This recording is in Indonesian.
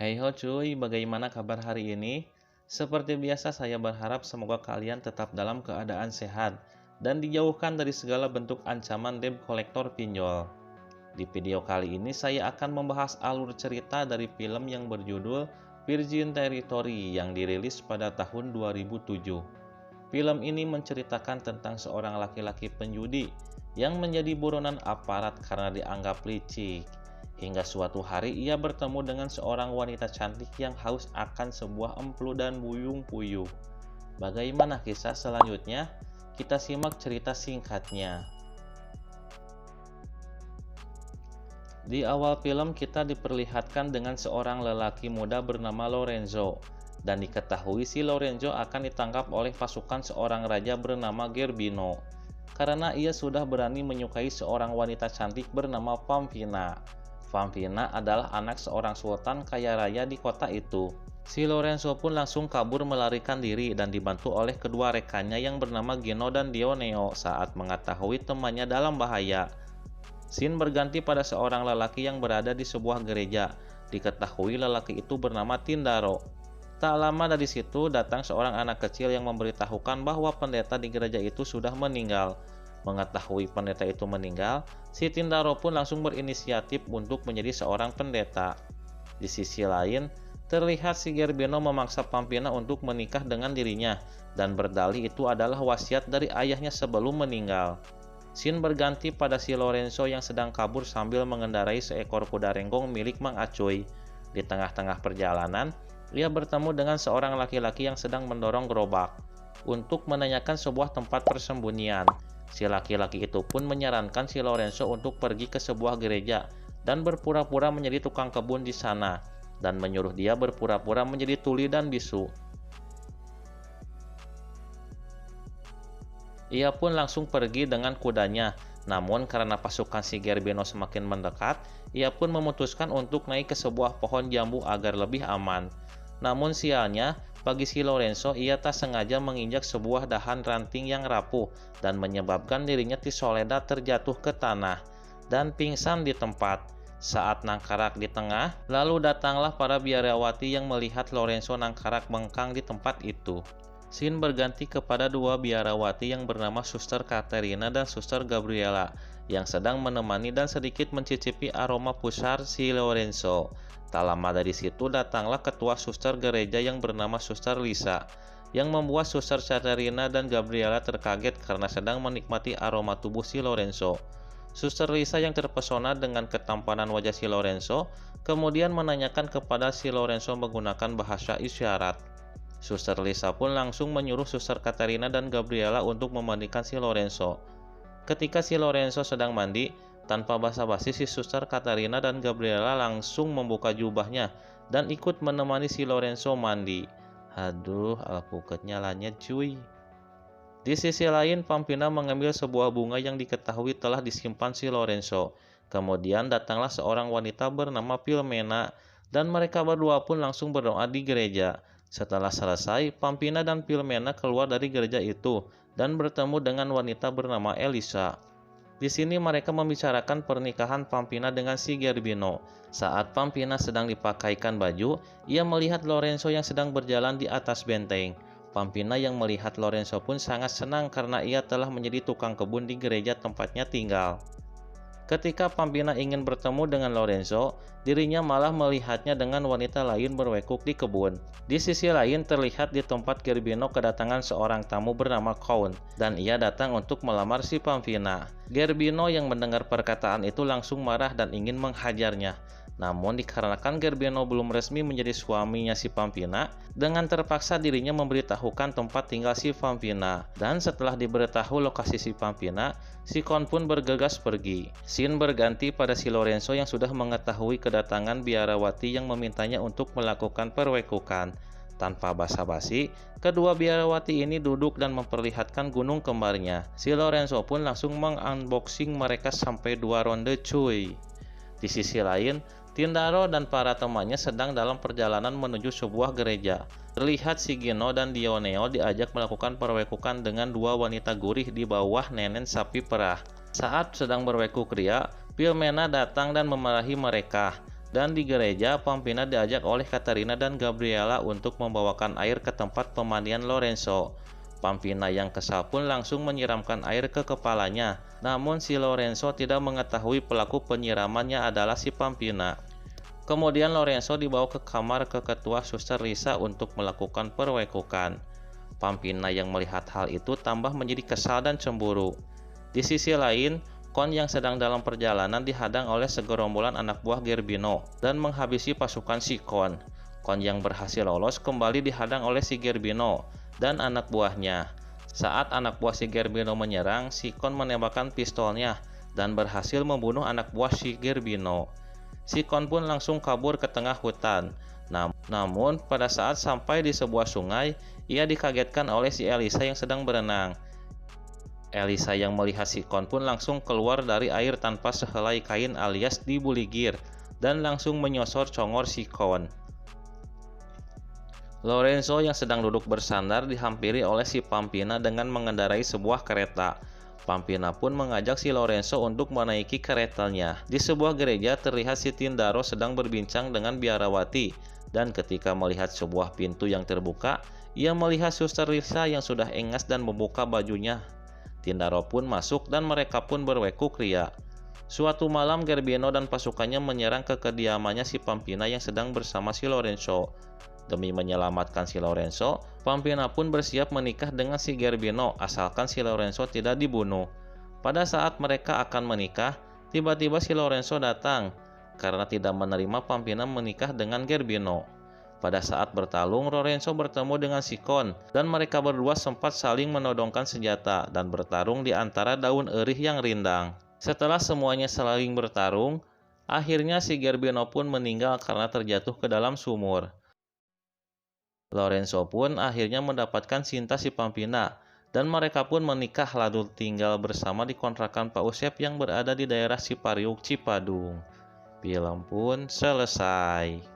Hey ho cuy, bagaimana kabar hari ini? Seperti biasa saya berharap semoga kalian tetap dalam keadaan sehat dan dijauhkan dari segala bentuk ancaman debt kolektor pinjol. Di video kali ini saya akan membahas alur cerita dari film yang berjudul Virgin Territory yang dirilis pada tahun 2007. Film ini menceritakan tentang seorang laki-laki penjudi yang menjadi buronan aparat karena dianggap licik. Hingga suatu hari ia bertemu dengan seorang wanita cantik yang haus akan sebuah emplu dan buyung-puyuh. Bagaimana kisah selanjutnya? Kita simak cerita singkatnya. Di awal film kita diperlihatkan dengan seorang lelaki muda bernama Lorenzo. Dan diketahui si Lorenzo akan ditangkap oleh pasukan seorang raja bernama Gerbino. Karena ia sudah berani menyukai seorang wanita cantik bernama Pampina. Pampina adalah anak seorang sultan kaya raya di kota itu. Si Lorenzo pun langsung kabur melarikan diri dan dibantu oleh kedua rekannya yang bernama Gino dan Dioneo saat mengetahui temannya dalam bahaya. Scene berganti pada seorang lelaki yang berada di sebuah gereja. Diketahui lelaki itu bernama Tindaro. Tak lama dari situ datang seorang anak kecil yang memberitahukan bahwa pendeta di gereja itu sudah meninggal. Mengetahui pendeta itu meninggal, si Tindaro pun langsung berinisiatif untuk menjadi seorang pendeta. Di sisi lain, terlihat si Gerbino memaksa Pampina untuk menikah dengan dirinya dan berdalih itu adalah wasiat dari ayahnya sebelum meninggal. Scene berganti pada si Lorenzo yang sedang kabur sambil mengendarai seekor kuda renggong milik Mang Acoy. Di tengah-tengah perjalanan, ia bertemu dengan seorang laki-laki yang sedang mendorong gerobak untuk menanyakan sebuah tempat persembunyian. Si laki-laki itu pun menyarankan si Lorenzo untuk pergi ke sebuah gereja dan berpura-pura menjadi tukang kebun di sana dan menyuruh dia berpura-pura menjadi tuli dan bisu. Ia pun langsung pergi dengan kudanya, namun karena pasukan si Gerbino semakin mendekat, ia pun memutuskan untuk naik ke sebuah pohon jambu agar lebih aman. Namun sialnya, bagi si Lorenzo, ia tak sengaja menginjak sebuah dahan ranting yang rapuh dan menyebabkan dirinya Tisoleda terjatuh ke tanah dan pingsan di tempat. Saat nangkarak di tengah, lalu datanglah para biarawati yang melihat Lorenzo nangkarak bengkang di tempat itu. Scene berganti kepada dua biarawati yang bernama Suster Katerina dan Suster Gabriela yang sedang menemani dan sedikit mencicipi aroma pusar si Lorenzo. Tak lama dari situ datanglah ketua suster gereja yang bernama Suster Lisa, yang membuat Suster Katerina dan Gabriela terkaget karena sedang menikmati aroma tubuh si Lorenzo. Suster Lisa yang terpesona dengan ketampanan wajah si Lorenzo, kemudian menanyakan kepada si Lorenzo menggunakan bahasa isyarat. Suster Lisa pun langsung menyuruh Suster Katerina dan Gabriela untuk memandikan si Lorenzo. Ketika si Lorenzo sedang mandi, tanpa basa-basi si Suster Katerina dan Gabriela langsung membuka jubahnya dan ikut menemani si Lorenzo mandi. Aduh, alpukat nyalanya cuy. Di sisi lain, Pampina mengambil sebuah bunga yang diketahui telah disimpan si Lorenzo. Kemudian datanglah seorang wanita bernama Filomena dan mereka berdua pun langsung berdoa di gereja. Setelah selesai, Pampina dan Filomena keluar dari gereja itu dan bertemu dengan wanita bernama Elisa. Di sini mereka membicarakan pernikahan Pampina dengan si Gerbino. Saat Pampina sedang dipakaikan baju, ia melihat Lorenzo yang sedang berjalan di atas benteng. Pampina yang melihat Lorenzo pun sangat senang karena ia telah menjadi tukang kebun di gereja tempatnya tinggal. Ketika Pampina ingin bertemu dengan Lorenzo, dirinya malah melihatnya dengan wanita lain berwekuk di kebun. Di sisi lain terlihat di tempat Gerbino kedatangan seorang tamu bernama Count, dan ia datang untuk melamar si Pampina. Gerbino yang mendengar perkataan itu langsung marah dan ingin menghajarnya. Namun dikarenakan Gerbino belum resmi menjadi suaminya si Pampina, dengan terpaksa dirinya memberitahukan tempat tinggal si Pampina. Dan setelah diberitahu lokasi si Pampina, si Count pun bergegas pergi. Scene berganti pada si Lorenzo yang sudah mengetahui kedatangan biarawati yang memintanya untuk melakukan perwekukan. Tanpa basa-basi, kedua biarawati ini duduk dan memperlihatkan gunung kembarnya. Si Lorenzo pun langsung mengunboxing mereka sampai 2 ronde cuy. Di sisi lain, Tindaro dan para temannya sedang dalam perjalanan menuju sebuah gereja. Terlihat si Gino dan Dioneo diajak melakukan perwekukan dengan dua wanita gurih di bawah nenen sapi perah. Saat sedang berwekuk ria, Filomena datang dan memarahi mereka. Dan di gereja, Pampina diajak oleh Katerina dan Gabriela untuk membawakan air ke tempat pemandian Lorenzo. Pampina yang kesal pun langsung menyiramkan air ke kepalanya. Namun si Lorenzo tidak mengetahui pelaku penyiramannya adalah si Pampina. Kemudian Lorenzo dibawa ke kamar ke ketua Suster Lisa untuk melakukan perwekukan. Pampina yang melihat hal itu tambah menjadi kesal dan cemburu. Di sisi lain, Kon yang sedang dalam perjalanan dihadang oleh segerombolan anak buah Gerbino dan menghabisi pasukan si Kon. Kon yang berhasil lolos kembali dihadang oleh si Gerbino dan anak buahnya. Saat anak buah si Gerbino menyerang, si Kon menembakkan pistolnya dan berhasil membunuh anak buah si Gerbino. Si Kon pun langsung kabur ke tengah hutan. Namun pada saat sampai di sebuah sungai, ia dikagetkan oleh si Elisa yang sedang berenang. Elisa yang melihat si Kon pun langsung keluar dari air tanpa sehelai kain alias dibuligir dan langsung menyosor congor si Kon. Lorenzo yang sedang duduk bersandar dihampiri oleh si Pampina dengan mengendarai sebuah kereta. Pampina pun mengajak si Lorenzo untuk menaiki keretanya. Di sebuah gereja terlihat si Tindaro sedang berbincang dengan biarawati, dan ketika melihat sebuah pintu yang terbuka, ia melihat Suster Lisa yang sudah engas dan membuka bajunya. Tindaro pun masuk dan mereka pun berwekuk ria. Suatu malam Gerbino dan pasukannya menyerang ke kediamannya si Pampina yang sedang bersama si Lorenzo. Demi menyelamatkan si Lorenzo, Pampina pun bersiap menikah dengan si Gerbino asalkan si Lorenzo tidak dibunuh. Pada saat mereka akan menikah, tiba-tiba si Lorenzo datang karena tidak menerima Pampina menikah dengan Gerbino. Pada saat bertarung, Lorenzo bertemu dengan si Kon dan mereka berdua sempat saling menodongkan senjata dan bertarung di antara daun erih yang rindang. Setelah semuanya saling bertarung, akhirnya si Gerbino pun meninggal karena terjatuh ke dalam sumur. Lorenzo pun akhirnya mendapatkan cinta si Pampina dan mereka pun menikah lalu tinggal bersama di kontrakan Pak Usep yang berada di daerah Cipariuk, Cipadung. Film pun selesai.